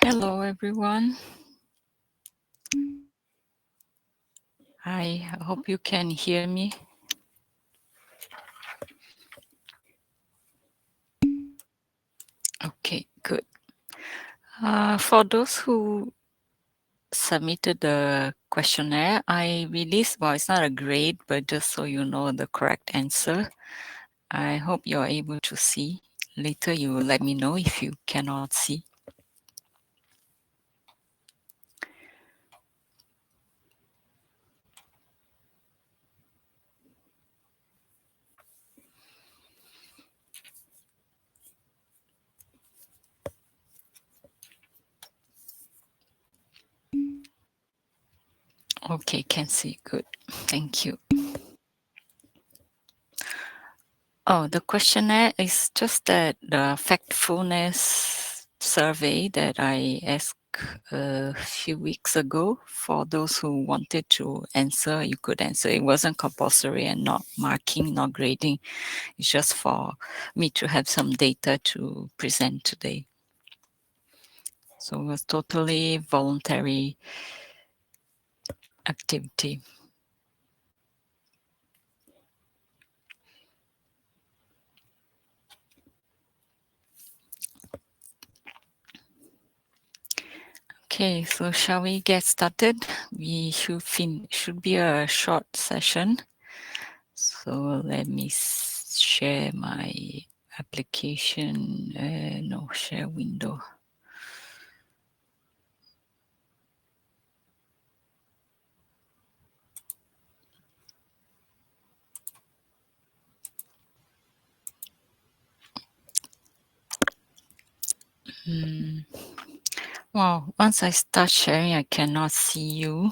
Hello, everyone. I hope you can hear me. Okay, good. For those who submitted the questionnaire, I released, well, it's not a grade, but just so you know the correct answer. I hope you're able to see. Later, you will let me know if you cannot see. Okay, can see. Good. Thank you. Oh, the questionnaire is just that the factfulness survey that I asked a few weeks ago. For those who wanted to answer, you could answer. It wasn't compulsory and not marking, not grading. It's just for me to have some data to present today. So it was totally voluntary activity. Okay, so shall we get started? We should be a short session. So let me share my application. No, share window. Wow, once I start sharing, I cannot see you.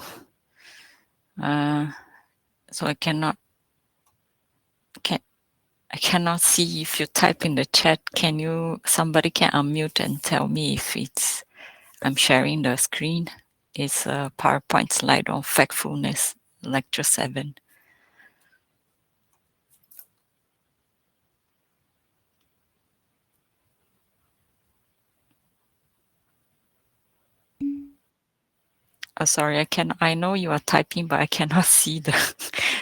So I cannot see if you type in the chat. Somebody can unmute and tell me if I'm sharing the screen. It's a PowerPoint slide on factfulness, lecture 7. Oh, sorry, I know you are typing, but I cannot see the,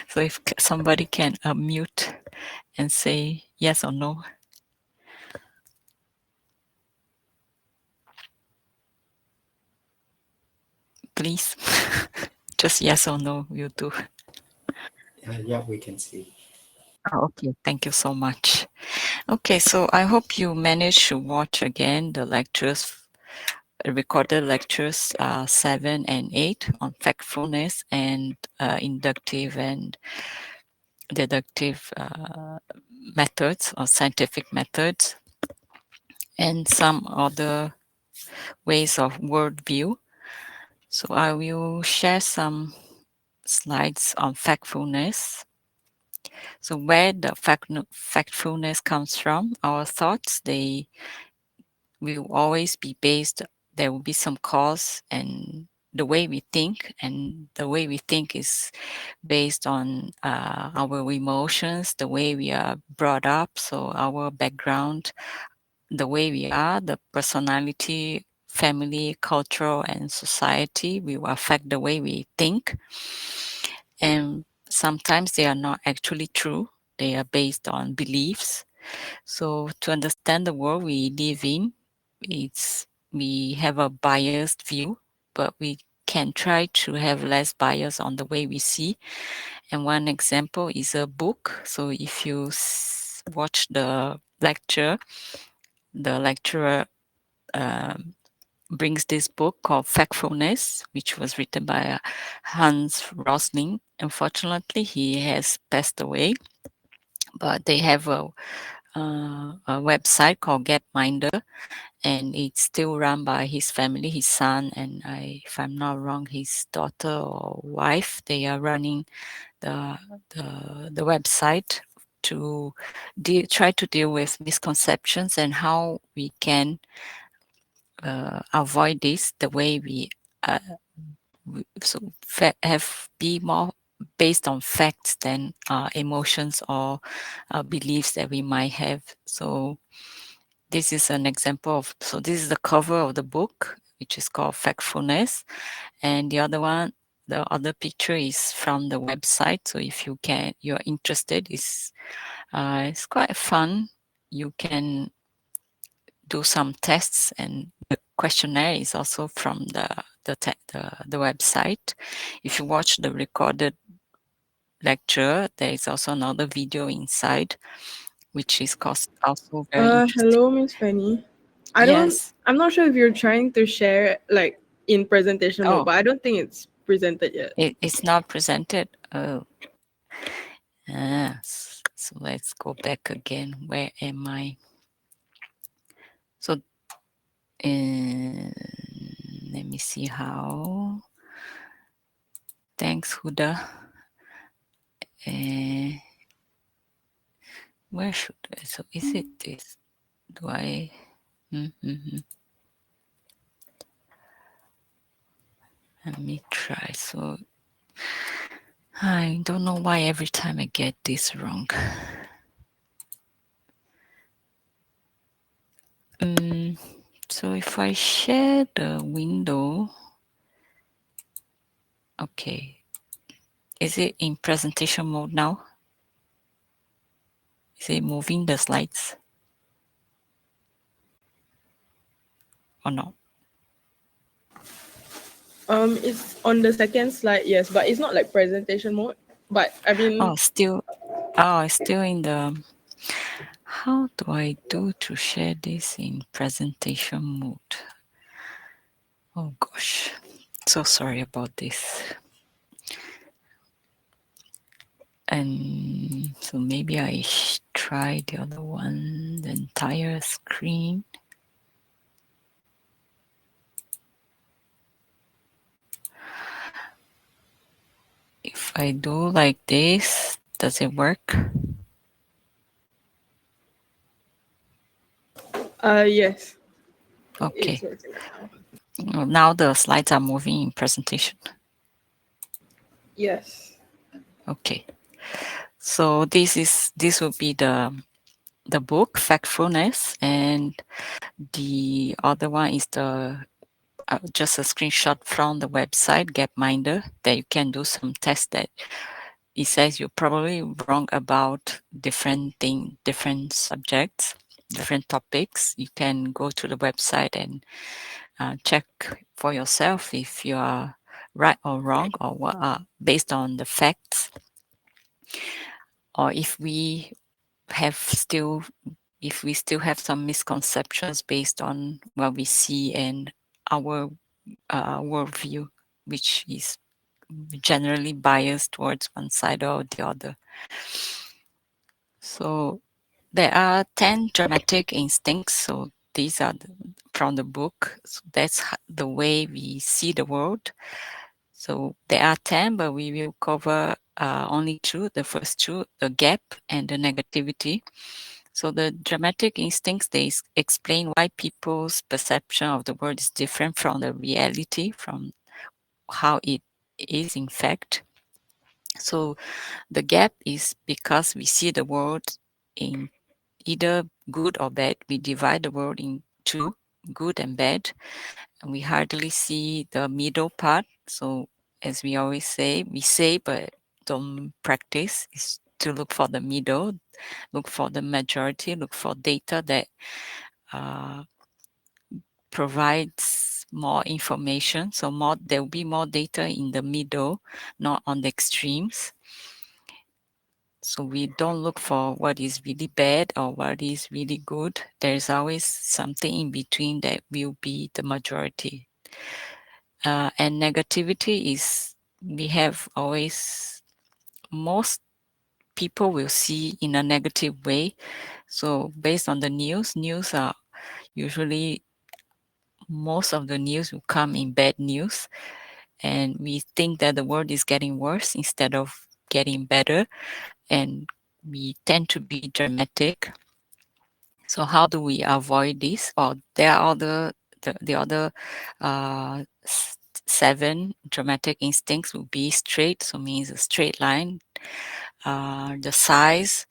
so if somebody can unmute and say yes or no. Please, just yes or no, you do. Yeah, we can see. Oh, okay, thank you so much. Okay, so I hope you managed to watch again the lectures, recorded lectures 7 and 8 on factfulness and inductive and deductive methods or scientific methods, and some other ways of worldview. So I will share some slides on factfulness. So where the factfulness comes from, our thoughts, they will always be based, there will be some cause and the way we think, and the way we think is based on our emotions, the way we are brought up, so our background, the way we are, the personality, family, cultural, and society will affect the way we think. And sometimes they are not actually true. They are based on beliefs. So to understand the world we live in, we have a biased view, but we can try to have less bias on the way we see. And one example is a book. So if you watch the lecture, the lecturer brings this book called Factfulness, which was written by Hans Rosling. Unfortunately, he has passed away, but they have a website called Gapminder, and it's still run by his family, his son, and if I'm not wrong, his daughter or wife. They are running the the website to try to deal with misconceptions and how we can avoid this. The way uh, have be more based on facts than emotions or beliefs that we might have. So this is an example of, so this is the cover of the book, which is called Factfulness. And the other one, the other picture is from the website. So if you're interested, it's quite fun. You can do some tests, and the questionnaire is also from the website. If you watch the recorded lecture, there is also another video inside, which is also very interesting. Hello, Miss Penny. Yes. I'm not sure if you're trying to share like in presentation mode, Oh, but I don't think it's presented yet. it's not presented. Oh, so let's go back again. Where am I? So let me see how. Thanks, Huda. Uh, where should I? So is it this? Do I? Mm-hmm. Let me try. So I don't know why every time I get this wrong. So if I share the window, okay. Is it in presentation mode now? Is it moving the slides or not? It's on the second slide, yes, but it's not like presentation mode. But I mean, Oh, it's still in the. How do I do to share this in presentation mode? Oh gosh, so sorry about this. And so maybe I try the other one, the entire screen. If I do like this, does it work? yes, it's Okay. working right now. Well, now the slides are moving in presentation. Yes. Okay. So this will be the book Factfulness, and the other one is the just a screenshot from the website Gapminder, that you can do some tests that it says you're probably wrong about different subjects, different topics. You can go to the website and check for yourself if you are right or wrong, or what are based on the facts, or have still if we still have some misconceptions based on what we see and our worldview, which is generally biased towards one side or the other. So there are 10 dramatic instincts. So these are from the book. So that's the way we see the world. So there are 10, but we will cover only two, the first two, the gap and the negativity. So the dramatic instincts, they explain why people's perception of the world is different from the reality, from how it is in fact. So the gap is because we see the world in either good or bad. We divide the world in two, good and bad, and we hardly see the middle part. So as we always say, we say but don't practice, is to look for the middle, look for the majority, look for data that uh, provides more information. So there will be more data in the middle, not on the extremes. So we don't look for what is really bad or what is really good. There's always something in between that will be the majority. And negativity is, we have always, most people will see in a negative way. So based on the news are usually, most of the news will come in bad news. And we think that the world is getting worse instead of getting better. And we tend to be dramatic. So how do we avoid this? Or there are the other 7 dramatic instincts will be straight, so means a straight line. The size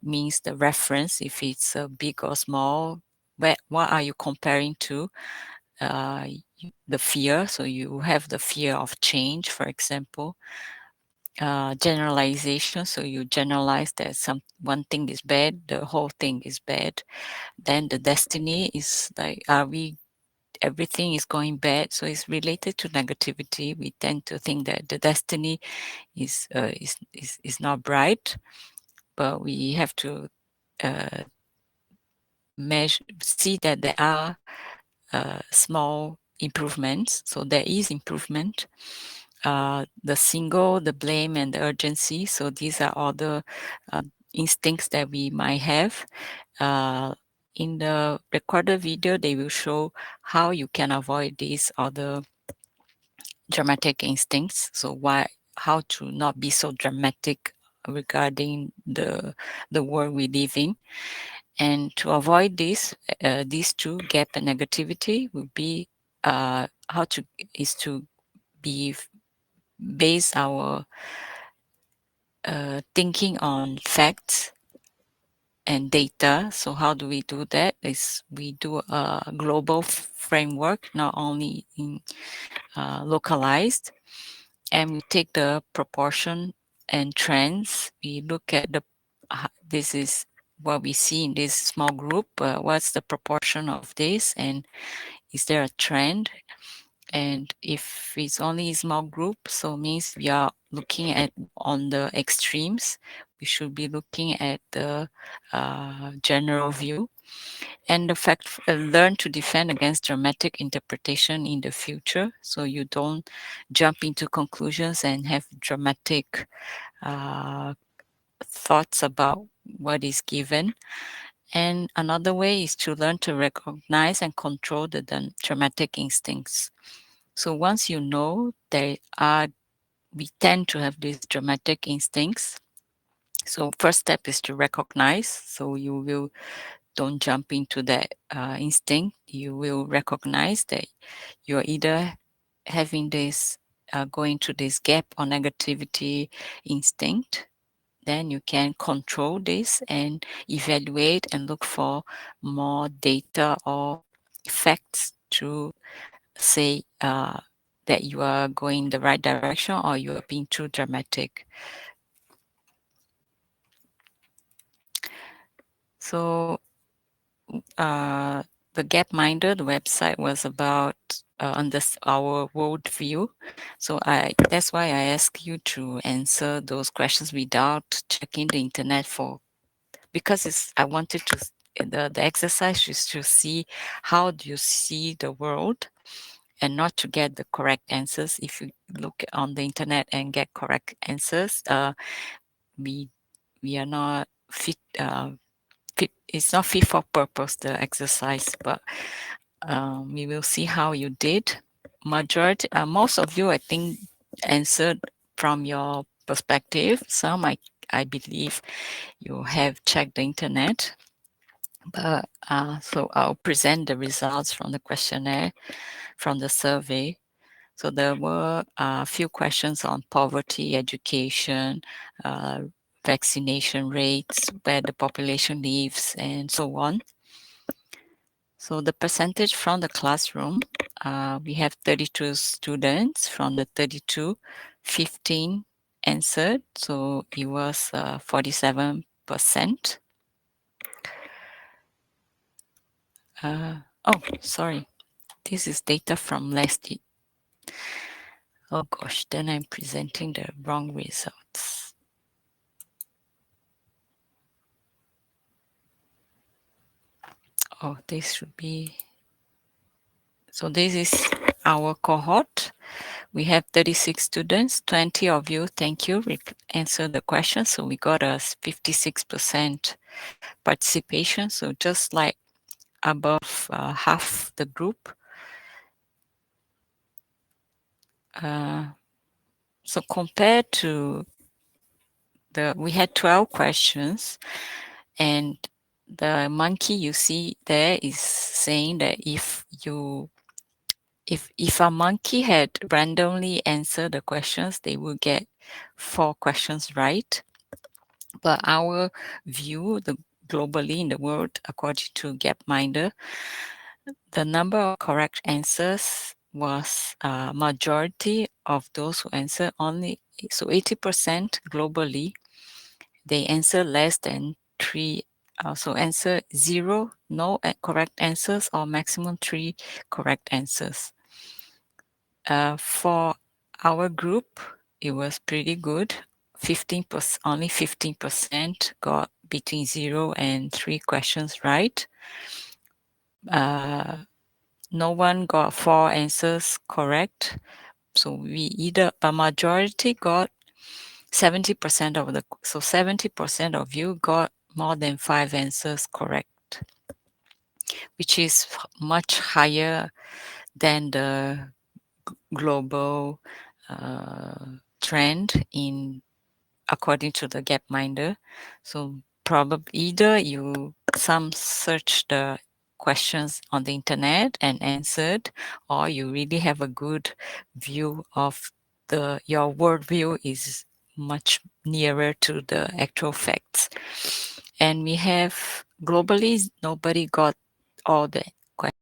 means the reference, if it's big or small. What are you comparing to? The fear, so you have the fear of change, for example. Generalization, so you generalize that one thing is bad, the whole thing is bad. Then the destiny is like, everything is going bad, so it's related to negativity. We tend to think that the destiny is not bright, but we have to uh, see that there are small improvements. So there is improvement. The single, the blame, and the urgency. So these are all the instincts that we might have. In the recorded video, they will show how you can avoid these other dramatic instincts. So how to not be so dramatic regarding the world we live in. And to avoid this, these two, gap and negativity, will be is to be base our thinking on facts and data. So how do we do that? Is we do a global framework, not only in localized, and we take the proportion and trends. We look at this is what we see in this small group. What's the proportion of this, and is there a trend? And if it's only a small group, so means we are looking at on the extremes. We should be looking at the general view. And the fact, learn to defend against dramatic interpretation in the future. So you don't jump into conclusions and have dramatic thoughts about what is given. And another way is to learn to recognize and control the dramatic instincts. So once you know we tend to have these dramatic instincts. So first step is to recognize. So you will don't jump into that instinct. You will recognize that you're either having this, going to this gap or negativity instinct. Then you can control this and evaluate and look for more data or facts to say that you are going the right direction or you are being too dramatic. So the Gapminder, the website was about our worldview. So that's why I ask you to answer those questions without checking the internet because I wanted to, the exercise is to see how do you see the world and not to get the correct answers. If you look on the internet and get correct answers, we are not fit. It's not fit for purpose, the exercise, but we will see how you did. Most of you, I think, answered from your perspective. Some, I believe, you have checked the internet. But so I'll present the results from the questionnaire, from the survey. So there were a few questions on poverty, education, vaccination rates, where the population lives, and so on. So the percentage from the classroom, we have 32 students. From the 32, 15 answered. So it was 47%. Oh, sorry. this is data from last year. Oh gosh, then I'm presenting the wrong results. Oh, this should be, so this is our cohort. We have 36 students, 20 of you, thank you, answered the question. So we got a 56% participation. So just like above half the group. So compared to we had 12 questions, and the monkey you see there is saying that if a monkey had randomly answered the questions, they will get 4 questions right. But our view, globally in the world, according to Gapminder, the number of correct answers was majority of those who answered only, so 80% globally, they answer less than 3, so answer 0, no correct answers, or maximum 3 correct answers. For our group, it was pretty good. 15%, only 15% got between 0 and 3 questions right. No one got 4 answers correct. So we either, a majority got 70% of the, so 70% of you got more than 5 answers correct, which is much higher than the global trend in according to the Gapminder. So probably either some search the questions on the internet and answered, or you really have a good view of your worldview is much nearer to the actual facts. And we have globally, nobody got all the questions.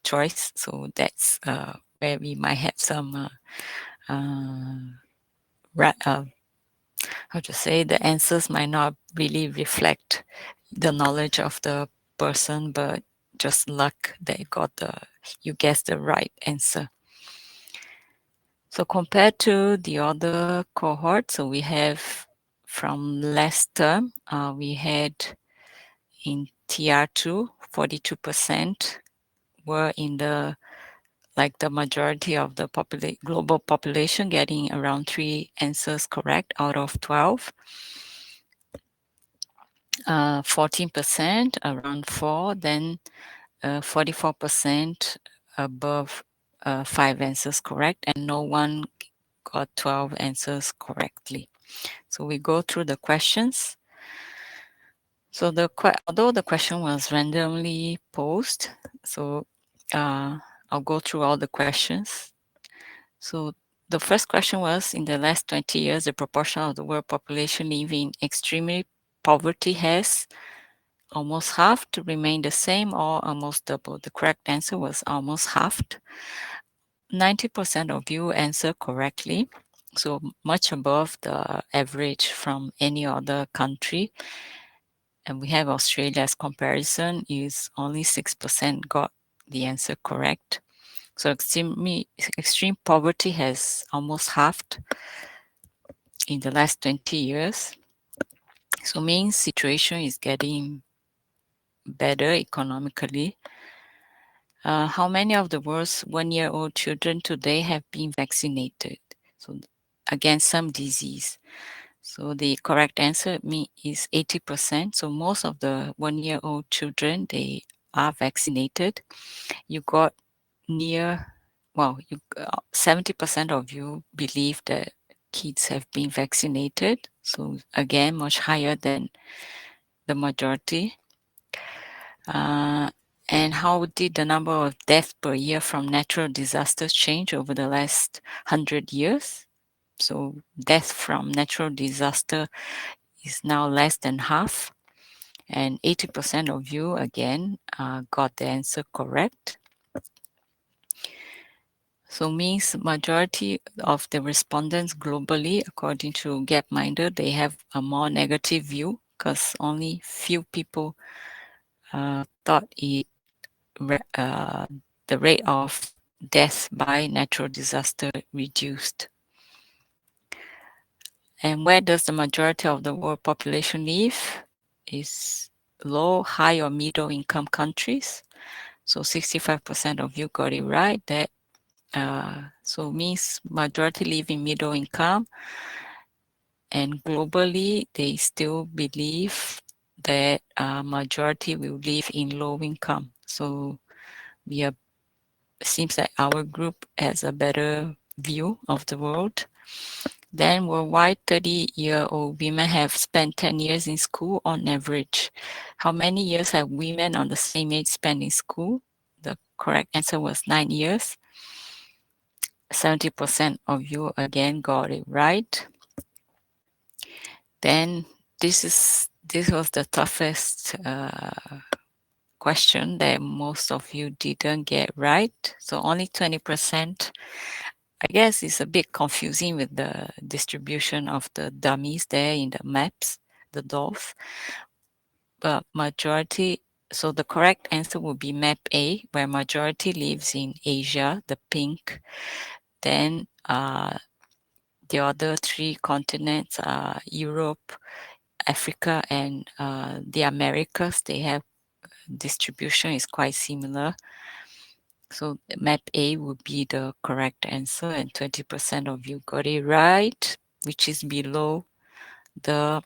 Choice. So that's where we might have some how to say, the answers might not really reflect the knowledge of the person, but just luck that you guessed the right answer. So compared to the other cohort, so we have from last term, we had in TR2, 42% were in the majority of the global population, getting around 3 answers correct out of 12. 14%, around 4, then 44% above 5 answers correct, and no one got 12 answers correctly. So we go through the questions. So although the question was randomly posed, so I'll go through all the questions. So the first question was, in the last 20 years, the proportion of the world population living in extreme poverty has almost halved, to remain the same, or almost double. The correct answer was almost halved. 90% of you answered correctly, so much above the average from any other country. And we have Australia as comparison, is only 6% got the answer correct. So extreme poverty has almost halved in the last 20 years. So means situation is getting better economically. How many of the world's 1-year-old children today have been vaccinated against some disease? So the correct answer is 80%. So most of the 1-year-old children, they are vaccinated. You got 70% of you believe that kids have been vaccinated. So again, much higher than the majority. And how did the number of deaths per year from natural disasters change over the last 100 years? So death from natural disaster is now less than half, and 80% of you again got the answer correct. So means majority of the respondents globally, according to Gapminder, they have a more negative view because only few people thought the rate of death by natural disaster reduced. And where does the majority of the world population live? Is low, high, or middle income countries. So 65% of you got it right. That so means majority live in middle income, and globally they still believe that majority will live in low income. So we are seems like our group has a better view of the world. Then worldwide, 30-year-old women have spent 10 years in school on average. How many years have women on the same age spent in school? The correct answer was 9 years. 70% of you again got it right. Then this was the toughest question that most of you didn't get right. So only 20%. I guess it's a bit confusing with the distribution of the dummies there in the maps, the dolls. But majority, so the correct answer would be map A, where majority lives in Asia, the pink. Then the other three continents are Europe, Africa, and the Americas. They have distribution is quite similar. So map A would be the correct answer, and 20% of you got it right, which is below the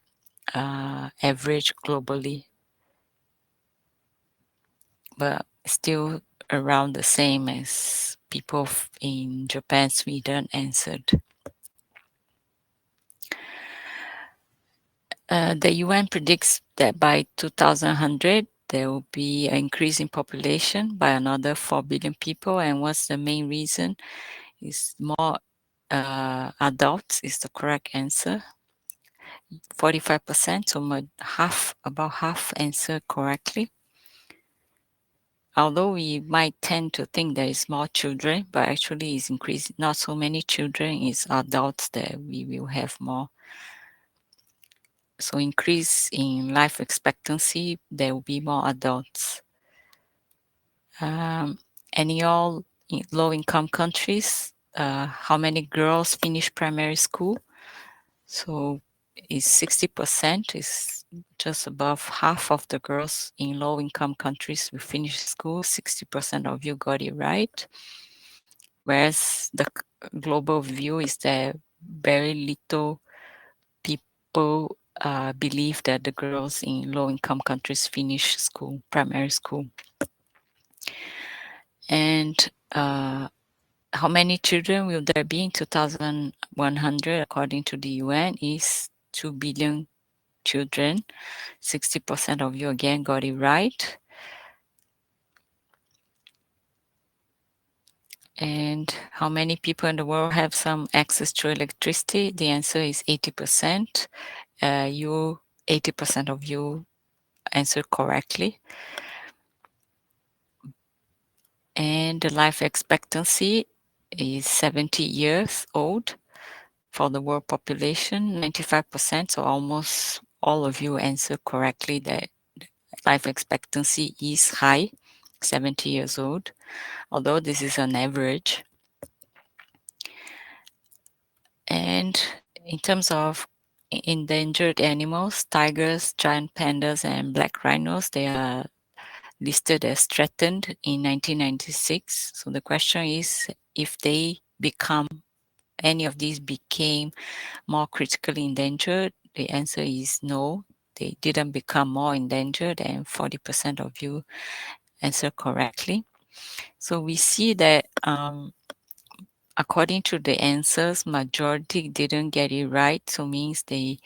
average globally, but still around the same as people in Japan, Sweden answered. The UN predicts that by 2100, there will be an increase in population by another 4 billion people. And what's the main reason? Is more adults is the correct answer. 45%, so about half answer correctly. Although we might tend to think there is more children, but actually it's increasing. Not so many children, it's adults that we will have more. So increase in life expectancy, there will be more adults. And in all low-income countries, how many girls finish primary school? So is 60%, is just above half of the girls in low-income countries will finish school. 60% of you got it right. Whereas the global view is that very little people believe that the girls in low-income countries finish school, primary school. And how many children will there be in 2100 according to the UN is 2 billion children. 60% of you again got it right. And how many people in the world have some access to electricity? The answer is 80%. 80% of you answered correctly. And the life expectancy is 70 years old for the world population, 95%. So almost all of you answered correctly that life expectancy is high, 70 years old, although this is an average. And in terms of endangered animals, tigers, giant pandas, and black rhinos, they are listed as threatened in 1996. So the question is if any of these became more critically endangered. The answer is no, they didn't become more endangered, and 40% of you answer correctly. So we see that according to the answers, majority didn't get it right. So means they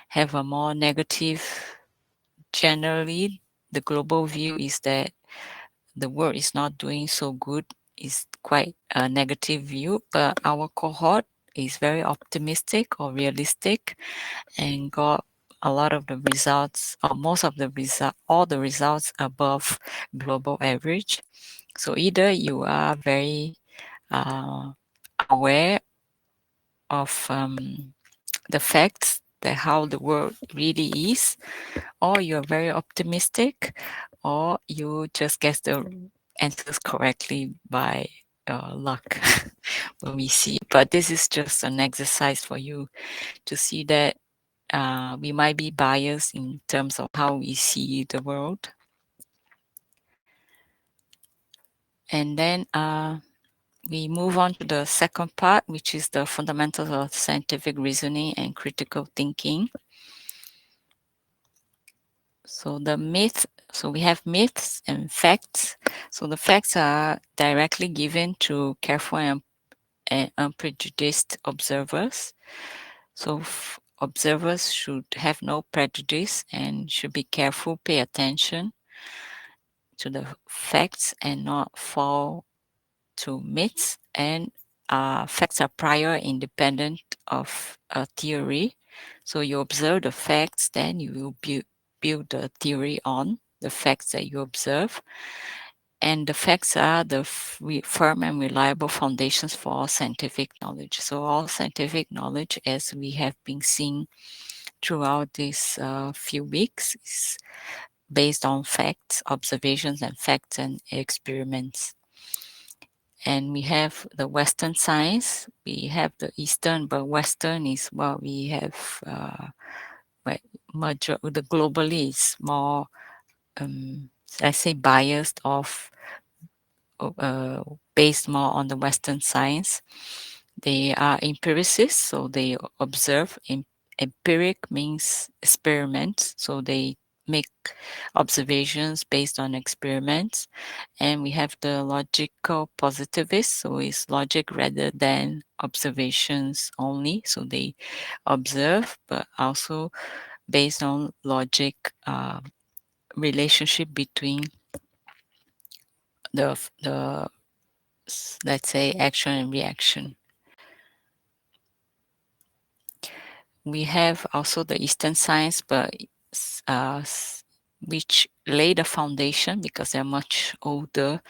have a more negative. Generally, the global view is that the world is not doing so good. Is quite a negative view, but our cohort is very optimistic or realistic and got a lot of the results, or most of the result, all the results above global average. So either you are very aware of the facts that how the world really is, or you're very optimistic, or you just guess the answers correctly by luck when we see. But this is just an exercise for you to see that we might be biased in terms of how we see the world. And then we move on to the second part, which is the fundamentals of scientific reasoning and critical thinking. So the myth, so we have myths and facts. So the facts are directly given to careful and unprejudiced observers. So observers should have no prejudice and should be careful, pay attention to the facts and not fall to myths. And facts are prior, independent of a theory. So you observe the facts, then you will build the theory on the facts that you observe. And the facts are the firm and reliable foundations for all scientific knowledge. So all scientific knowledge, as we have been seeing throughout these few weeks, is based on facts, observations, and facts and experiments. And we have the Western science, we have the Eastern, but Western is what we have, the globally is more, I say biased of, based more on the Western science. They are empiricists, so they observe. Empiric means experiments, so they make observations based on experiments. And we have the logical positivists, so it's logic rather than observations only. So they observe, but also based on logic, relationship between the let's say action and reaction. We have also the Eastern science, but which lay the foundation because they're much older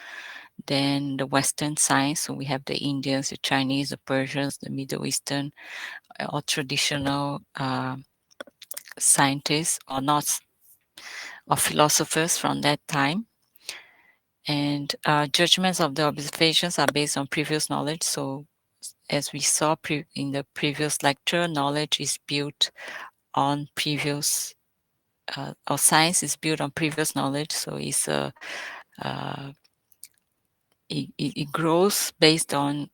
than the Western science. So we have the Indians, the Chinese, the Persians, the Middle Eastern, all traditional scientists or not, or philosophers from that time. And judgments of the observations are based on previous knowledge. So as we saw in the previous lecture, knowledge is built on previous, or science is built on previous knowledge. So it's it grows based on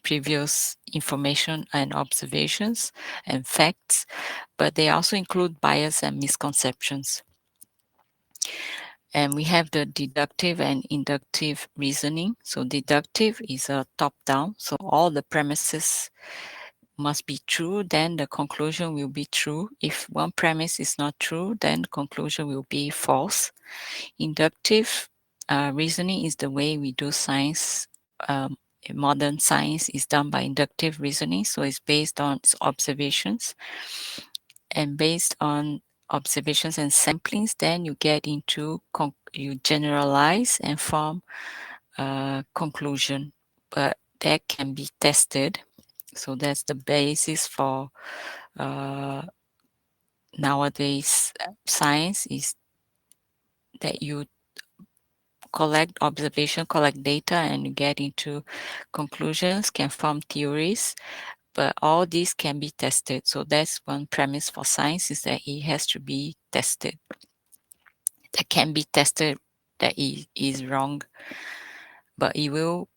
previous information and observations and facts, but they also include bias and misconceptions. And we have the deductive and inductive reasoning. So deductive is a top-down, so all the premises must be true, then the conclusion will be true. If one premise is not true, then the conclusion will be false. Inductive reasoning is the way we do science. Modern science is done by inductive reasoning, so it's based on observations. And based on observations and samplings, then you get into, you generalize and form a conclusion, but that can be tested. So that's the basis for nowadays science, is that you collect observation, collect data, and you get into conclusions, can form theories, but all these can be tested. So that's one premise for science, is that it has to be tested. That can be tested, that is wrong, but it will,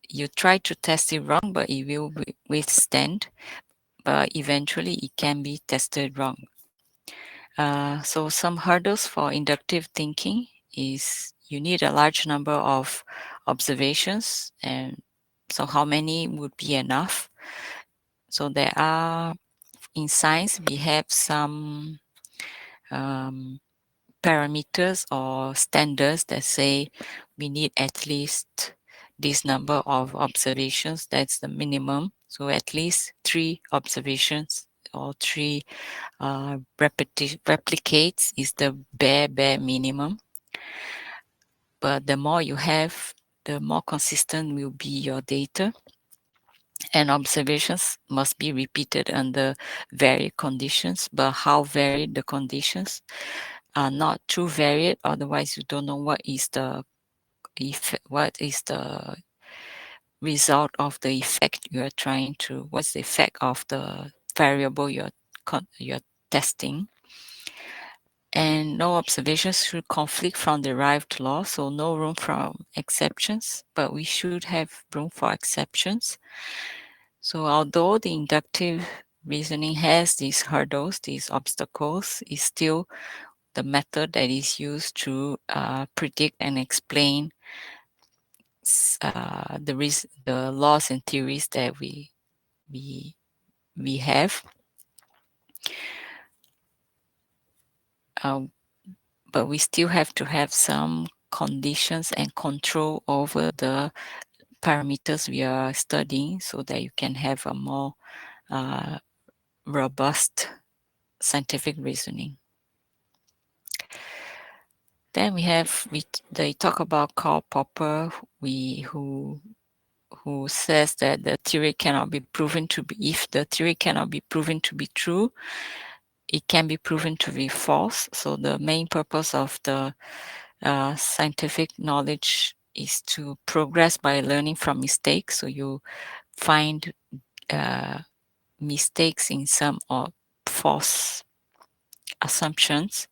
you try to test it wrong, but it will withstand, but eventually it can be tested wrong. So some hurdles for inductive thinking is you need a large number of observations, and so how many would be enough? So there are, in science, we have some parameters or standards that say we need at least this number of observations. That's the minimum. So at least 3 observations or 3 replicates is the bare minimum. But the more you have, the more consistent will be your data. And observations must be repeated under varied conditions. But how varied the conditions are not too varied, otherwise you don't know what is the result of the effect you are trying to, what's the effect of the variable you're testing. And no observations should conflict from derived law, so no room for exceptions, but we should have room for exceptions. So although the inductive reasoning has these hurdles, these obstacles, is still the method that is used to predict and explain the laws and theories that we have. Um, but we still have to have some conditions and control over the parameters we are studying so that you can have a more robust scientific reasoning. Then they talk about Karl Popper, who says that the theory cannot be proven to be, if the theory cannot be proven to be true, it can be proven to be false. So the main purpose of the scientific knowledge is to progress by learning from mistakes. So you find mistakes in some or false assumptions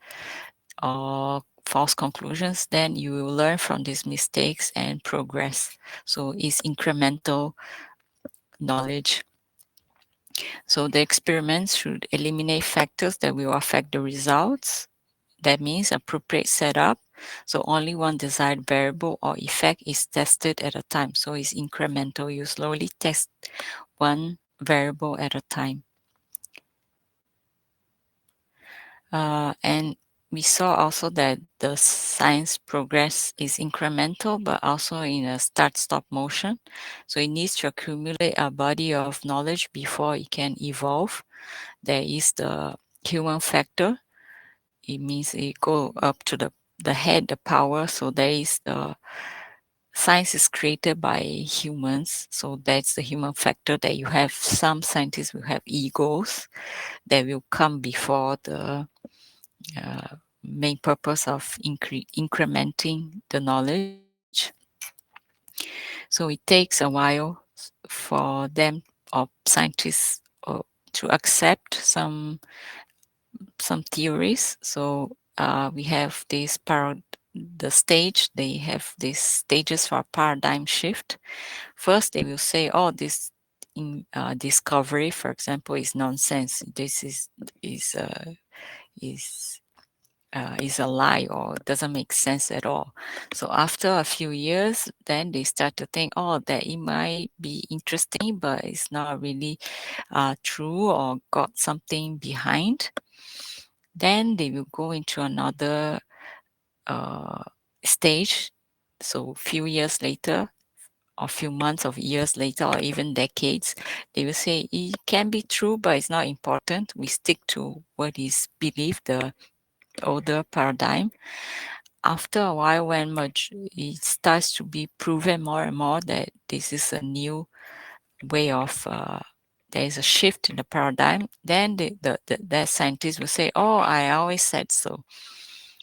or false conclusions, then you will learn from these mistakes and progress. So it's incremental knowledge. So the experiments should eliminate factors that will affect the results. That means appropriate setup. So only one desired variable or effect is tested at a time. So it's incremental. You slowly test one variable at a time. And we saw also that the science progress is incremental, but also in a start-stop motion. So it needs to accumulate a body of knowledge before it can evolve. There is the human factor. It means it go up to the head, the power. So there is the science is created by humans. So that's the human factor, that you have some scientists will have egos that will come before the main purpose of incrementing the knowledge. So it takes a while for them or scientists to accept some theories. So we have the stage. They have these stages for paradigm shift. First, they will say, "Oh, this discovery, for example, is nonsense. This is is a lie or doesn't make sense at all." So after a few years, then they start to think, oh, that it might be interesting, but it's not really true or got something behind. Then they will go into another stage. So few years later, or few months of years later, or even decades, they will say it can be true, but it's not important. We stick to what is believed, the older paradigm. After a while, when it starts to be proven more and more that this is a new way of there is a shift in the paradigm, then the scientists will say, "Oh, I always said so."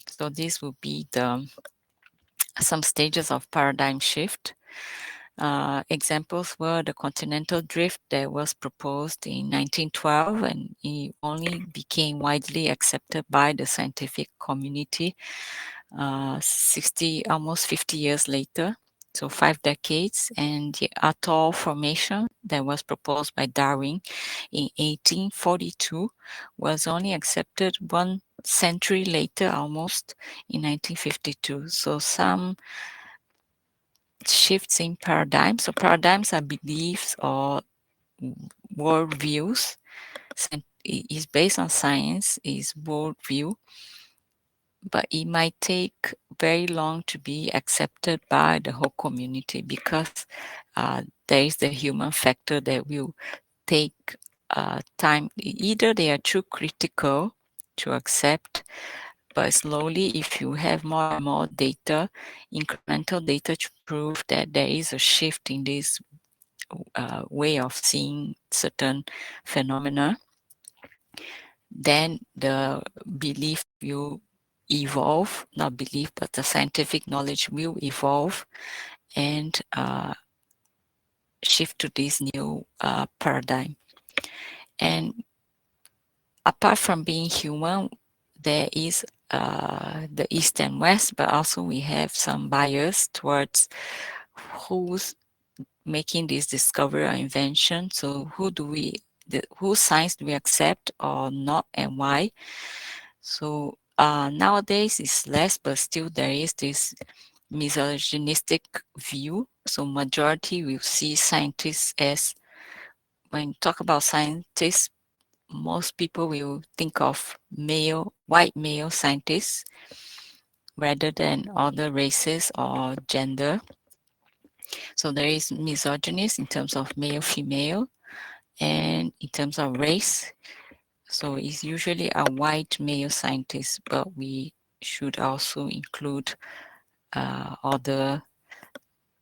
So this will be some stages of paradigm shift. Examples were the continental drift that was proposed in 1912, and it only became widely accepted by the scientific community almost 50 years later, so 5 decades. And the atoll formation that was proposed by Darwin in 1842 was only accepted 1 century later, almost, in 1952. So some shifts in paradigms. So paradigms are beliefs or worldviews. Is based on science, is worldview. but it might take very long to be accepted by the whole community because there is the human factor that will take time. Either they are too critical to accept, but slowly, if you have more and more data, incremental data to prove that there is a shift in this way of seeing certain phenomena, then the belief will evolve, not belief, but the scientific knowledge will evolve and shift to this new paradigm. And apart from being human, there is the East and West, but also we have some bias towards who's making this discovery or invention. So whose science do we accept or not, and why? So nowadays it's less, but still there is this misogynistic view. So majority will see scientists as, when you talk about scientists, most people will think of white male scientists rather than other races or gender. So there is misogyny in terms of male, female, and in terms of race. So it's usually a white male scientist, but we should also include other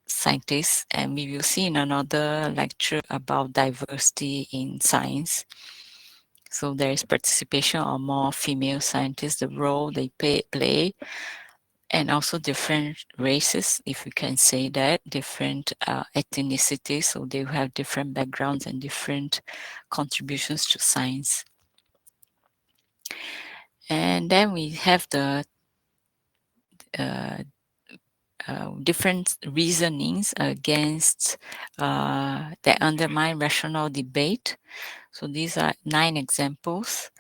scientists. And we will see in another lecture about diversity in science. So there is participation of more female scientists, the role they play, and also different races, if we can say that, different ethnicities. So they have different backgrounds and different contributions to science. And then we have the uh, different reasonings against that undermine rational debate. So these are 9 examples.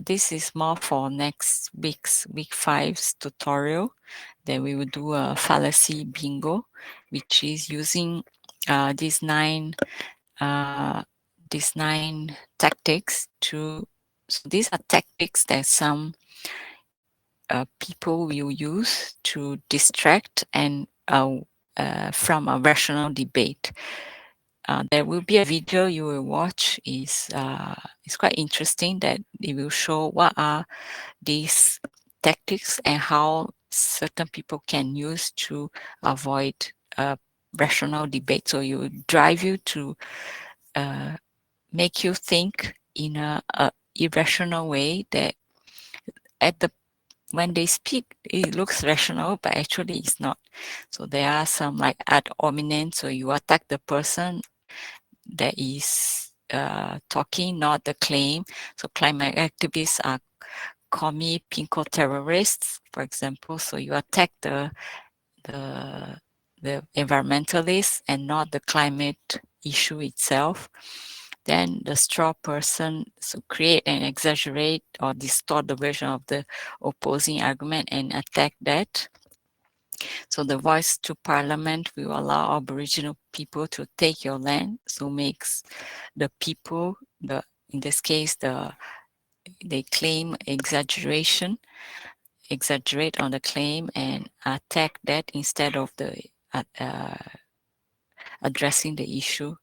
This is more for next week 5's tutorial. Then we will do a fallacy bingo, which is using these nine tactics to. So these are tactics that some people will use to distract and from a rational debate. There will be a video you will watch. It's quite interesting that it will show what are these tactics and how certain people can use to avoid rational debate. So you drive you to make you think in a irrational way that at the when they speak, it looks rational, but actually it's not. So there are some like ad hominem, so you attack the person that is talking, not the claim. So climate activists are commie pinko terrorists, for example. So you attack the the environmentalists and not the climate issue itself. Then the straw person, so create and exaggerate or distort the version of the opposing argument and attack that. So the voice to parliament will allow Aboriginal people to take your land. So makes the people, in this case, they claim exaggerate on the claim and attack that instead of addressing the issue.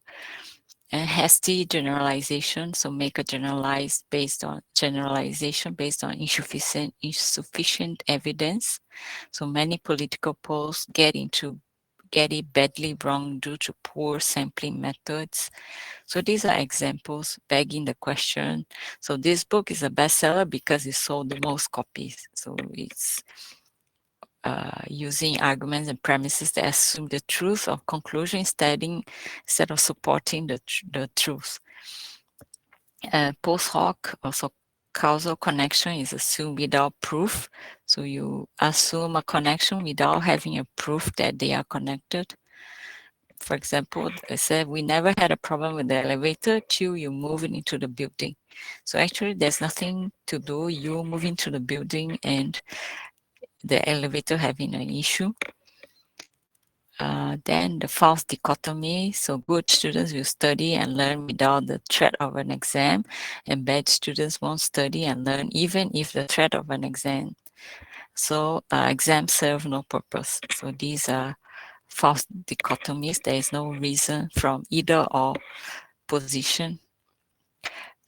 And hasty generalization, so make a generalization based on insufficient evidence. So many political polls get it badly wrong due to poor sampling methods. So these are examples begging the question. So this book is a bestseller because it sold the most copies. So it's using arguments and premises that assume the truth of conclusion instead of supporting the truth. Post hoc, also causal connection, is assumed without proof. So you assume a connection without having a proof that they are connected. For example, I said we never had a problem with the elevator till you move into the building. So actually there's nothing to do you moving to the building and the elevator having an issue. Then the false dichotomy. So good students will study and learn without the threat of an exam, and bad students won't study and learn even if the threat of an exam So exams serve no purpose. So these are false dichotomies. There is no reason from either or position,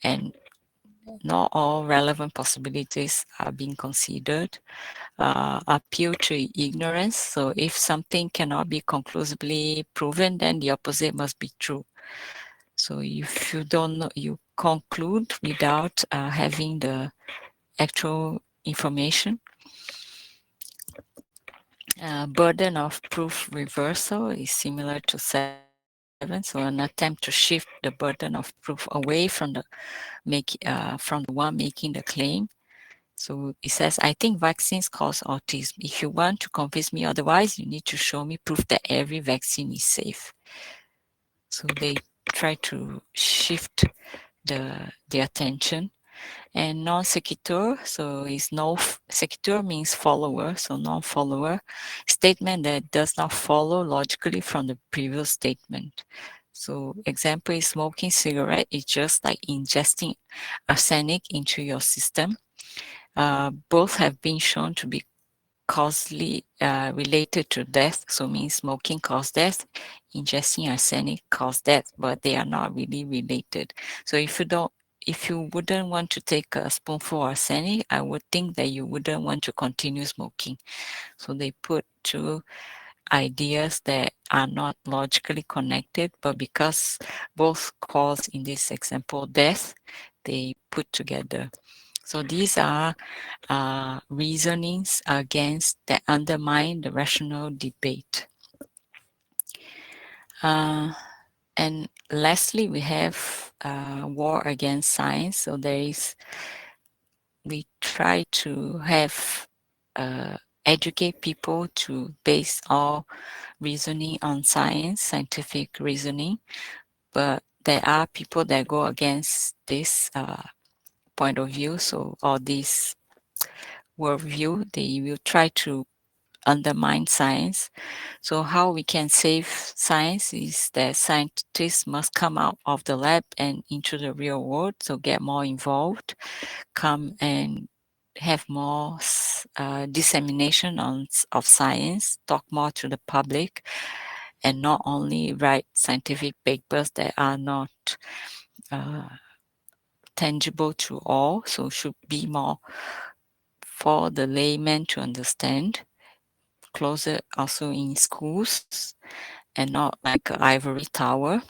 and not all relevant possibilities are being considered. Appeal to ignorance. So if something cannot be conclusively proven, then the opposite must be true. So if you don't know, you conclude without having the actual information. Burden of proof reversal is similar to 7. So an attempt to shift the burden of proof away from the one making the claim. So it says, I think vaccines cause autism. If you want to convince me otherwise, you need to show me proof that every vaccine is safe. So they try to shift the attention. And non sequitur, so is no sequitur means follower, so non-follower statement that does not follow logically from the previous statement. So example is smoking cigarette is just like ingesting arsenic into your system. Both have been shown to be causally related to death, so means smoking causes death, ingesting arsenic causes death, but they are not really related. So if you wouldn't want to take a spoonful of arsenic, I would think that you wouldn't want to continue smoking. So they put two ideas that are not logically connected, but because both cause in this example death, they put together. So these are reasonings against that undermine the rational debate. And lastly, we have war against science. So we try to have educate people to base all reasoning on science, scientific reasoning, but there are people that go against this point of view. So or this worldview, they will try to undermine science. So how we can save science is that scientists must come out of the lab and into the real world, so get more involved, come and have more dissemination of science, talk more to the public, and not only write scientific papers that are not uh, tangible to all, so should be more for the layman to understand, closer also in schools and not like an ivory tower.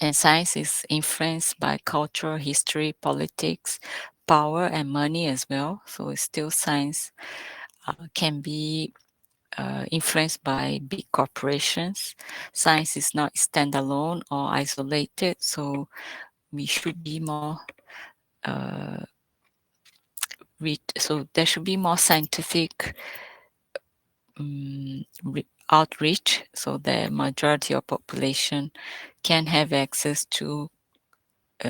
And science is influenced by culture, history, politics, power, and money as well. So it's still science can be influenced by big corporations. Science is not standalone or isolated, so we should be more so there should be more scientific outreach, so the majority of population can have access to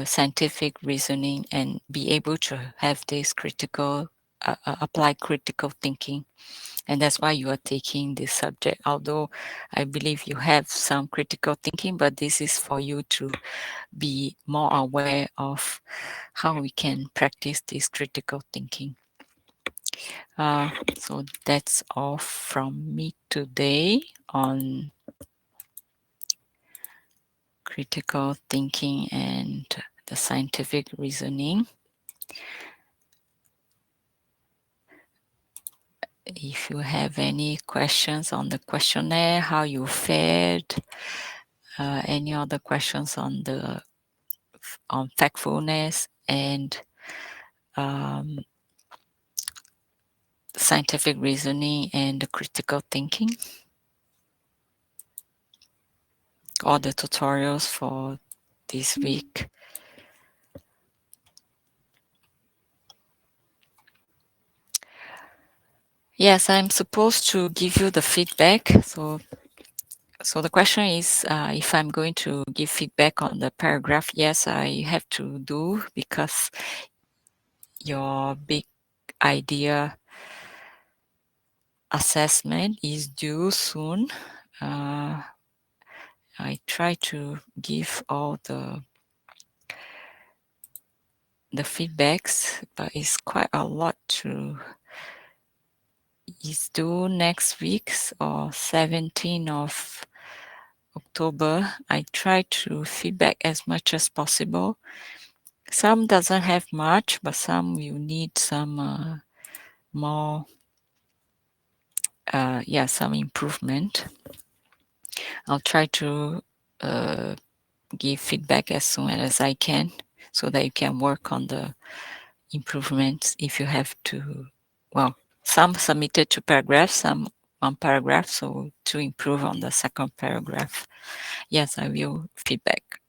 scientific reasoning and be able to have this critical apply critical thinking. And that's why you are taking this subject, although I believe you have some critical thinking, but this is for you to be more aware of how we can practice this critical thinking. So that's all from me today on critical thinking and the scientific reasoning. If you have any questions on the questionnaire, how you fared, any other questions on factfulness and scientific reasoning and the critical thinking, all the tutorials for this week. Yes, I'm supposed to give you the feedback. So the question is, if I'm going to give feedback on the paragraph. Yes, I have to do, because your big idea assessment is due soon. I try to give all the feedbacks, but it's quite a lot to is due next week or 17th of October. I try to feedback as much as possible. Some doesn't have much, but some you need some more, some improvement. I'll try to give feedback as soon as I can so that you can work on the improvements if you have to. Well, some submitted two paragraphs, some one paragraph, so to improve on the second paragraph. Yes, I will feedback.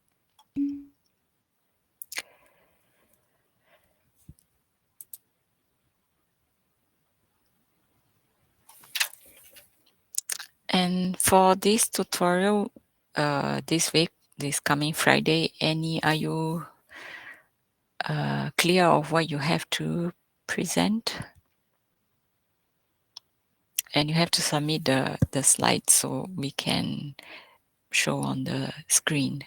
And for this tutorial, this week, this coming Friday, are you clear of what you have to present? And you have to submit the slides so we can show on the screen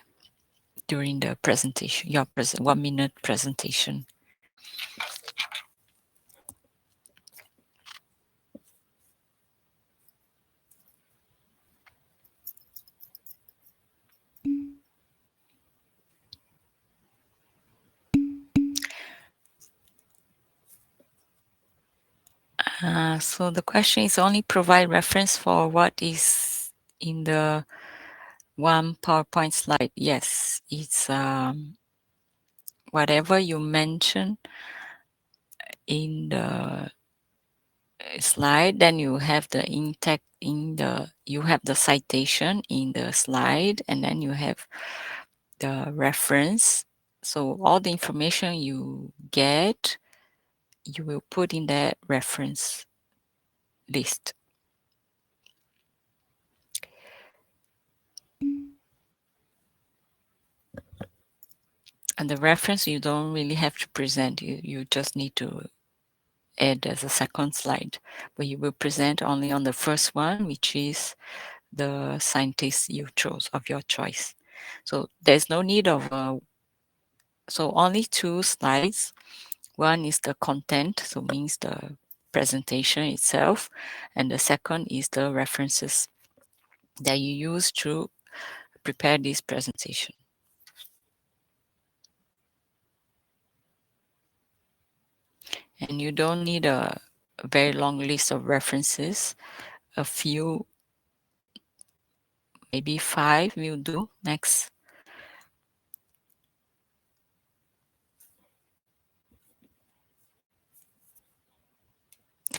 during the presentation, your 1 minute presentation. So the question is only provide reference for what is in the one PowerPoint slide. Yes, it's whatever you mention in the slide, then you have the you have the citation in the slide, and then you have the reference. So all the information you get, you will put in that reference list. And the reference you don't really have to present, you just need to add as a second slide, but you will present only on the first one, which is the scientist you chose of your choice. So there's no need of so only two slides. One is the content, so means the presentation itself, and the second is the references that you use to prepare this presentation. And you don't need a very long list of references. A few, maybe 5 will do next.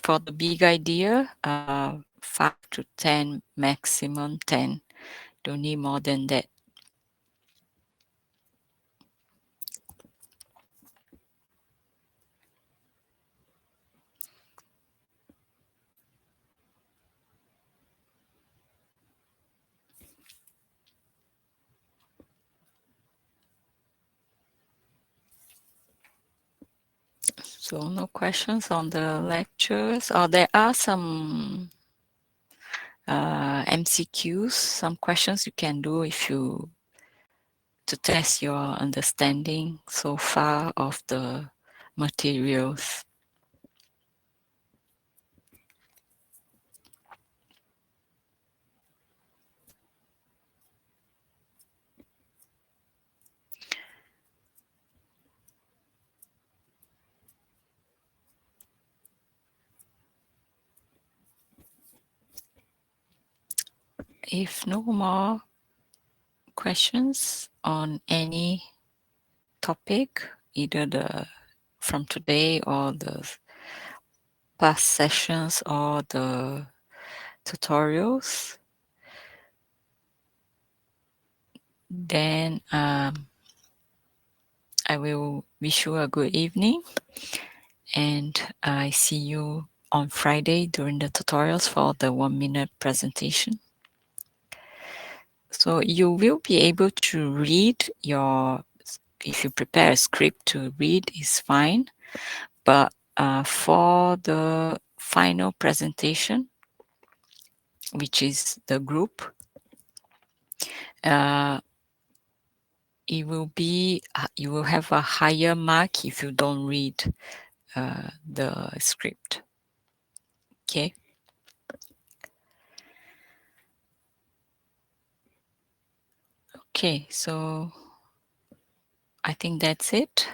For the big idea, 5 to 10, maximum 10. Don't need more than that. So no questions on the lectures, or there are some MCQs, some questions you can do if you to test your understanding so far of the materials. If no more questions on any topic, either from today or the past sessions or the tutorials, then I will wish you a good evening, and I see you on Friday during the tutorials for the 1 minute presentation. So you will be able to read if you prepare a script to read is fine, but for the final presentation, which is the group, it will be you will have a higher mark if you don't read the script. Okay. Okay, so I think that's it.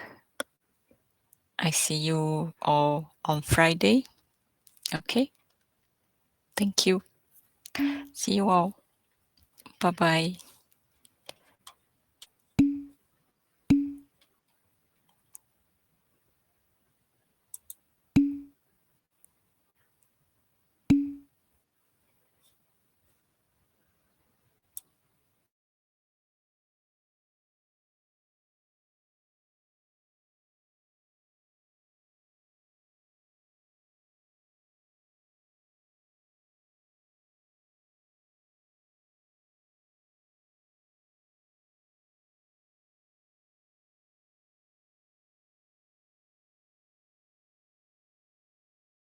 I see you all on Friday. Okay. Thank you. See you all. Bye bye.